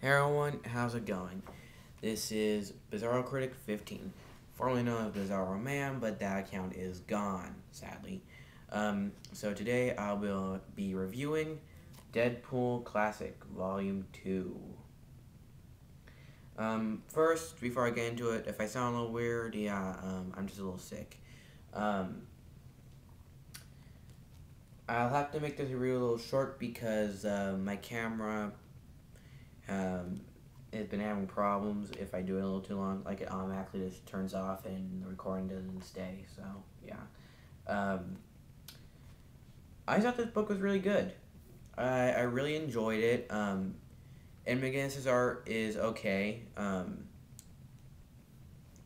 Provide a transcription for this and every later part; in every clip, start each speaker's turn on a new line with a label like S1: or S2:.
S1: Hey everyone, how's it going? This is Bizarro Critic 15, formerly known as Bizarro Man, but that account is gone, sadly. So today I will be reviewing Deadpool Classic Volume 2. First, before I get into it, if I sound a little weird, I'm just a little sick. I'll have to make this review a little short because my camera has been having problems. If I do it a little too long, like it automatically just turns off and the recording doesn't stay. So yeah, I thought this book was really good. I really enjoyed it. Ed McGinnis's art is okay,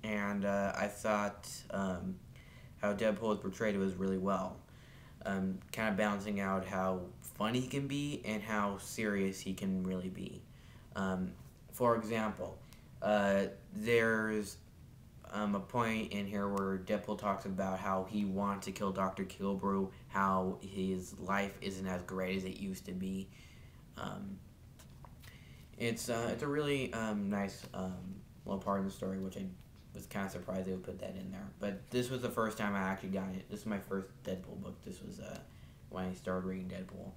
S1: and I thought how Deadpool was portrayed was really well. Kind of balancing out how funny he can be and how serious he can really be. For example, there's a point in here where Deadpool talks about how he wants to kill Dr. Kilbrew, how his life isn't as great as it used to be. It's a really nice little part of the story, which I was kind of surprised they would put that in there. But this was the first time I actually got it. This is my first Deadpool book. This was when I started reading Deadpool.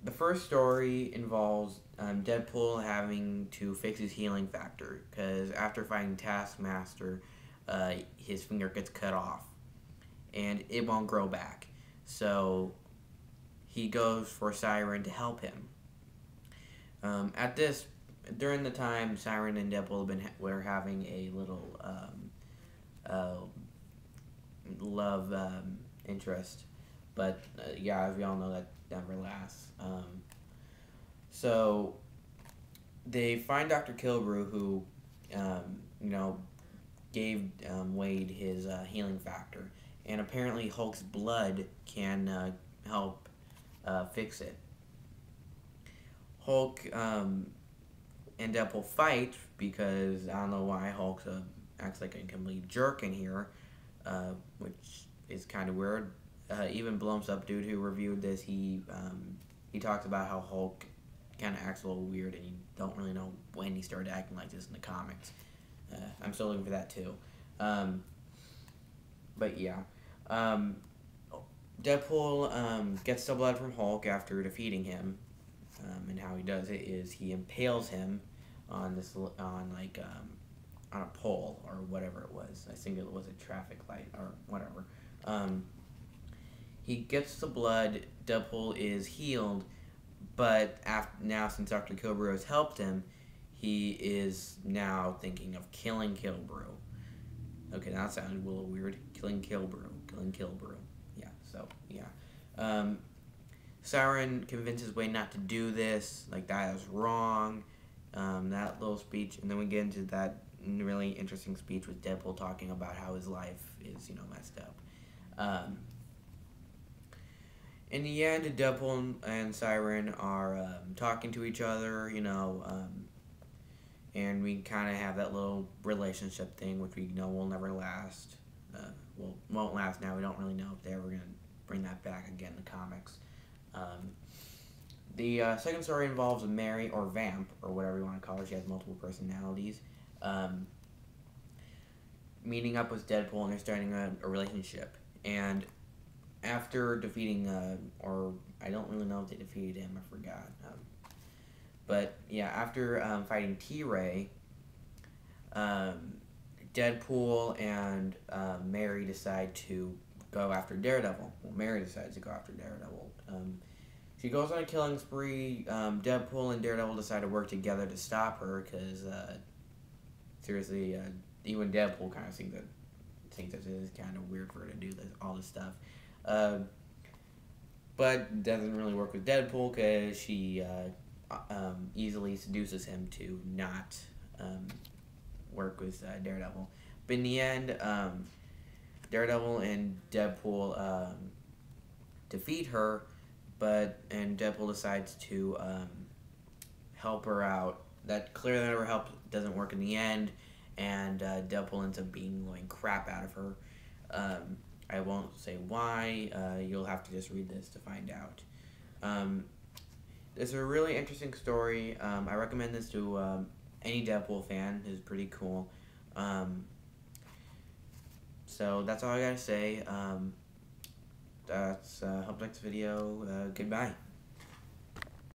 S1: The first story involves Deadpool having to fix his healing factor, because after fighting Taskmaster, his finger gets cut off, and it won't grow back. So he goes for Siren to help him. During the time, Siren and Deadpool were having a little love interest, but yeah, as we all know, that never lasts. So they find Dr. Kilbrew, who gave Wade his healing factor, and apparently Hulk's blood can help fix it. Hulk and Deadpool fight because I don't know why Hulk acts like a complete jerk in here, which is kind of weird. Even Blum's Up dude who reviewed this, he talks about how Hulk kind of acts a little weird, and you don't really know when he started acting like this in the comics. I'm still looking for that too. But yeah. Deadpool gets the blood from Hulk after defeating him, and how he does it is he impales him on a pole or whatever it was. I think it was a traffic light or whatever. He gets the blood. Deadpool is healed, but now since Dr. Kilbrew has helped him, he is now thinking of killing Kilbrew. Okay, that sounded a little weird. Killing Kilbrew. Yeah, so, yeah. Siren convinces Wade not to do this. Like, that is wrong. That little speech. And then we get into that really interesting speech with Deadpool talking about how his life is, messed up. In the end, Deadpool and Siren are talking to each other, and we kind of have that little relationship thing, which we know will never last. Won't last now. We don't really know if they're ever going to bring that back again in the comics. The second story involves Mary, or Vamp, or whatever you want to call her. She has multiple personalities. Meeting up with Deadpool, and they're starting a relationship. And after defeating, or I don't really know if they defeated him, I forgot. But yeah, after fighting T-Ray, Deadpool and Mary decide to go after Daredevil. Well, Mary decides to go after Daredevil. She goes on a killing spree. Deadpool and Daredevil decide to work together to stop her because, seriously, even Deadpool kind of thinks that it is kind of weird for her to do all this stuff. But doesn't really work with Deadpool because she easily seduces him to not work with Daredevil. But in the end, Daredevil and Deadpool defeat her, and Deadpool decides to help her out. That clearly never helped. Doesn't work in the end, and Deadpool ends up being annoying crap out of her. I won't say why. You'll have to just read this to find out. Um, it's a really interesting story. I recommend this to any Deadpool fan. It's pretty cool. So that's all I gotta say. Hope you liked the video. Goodbye.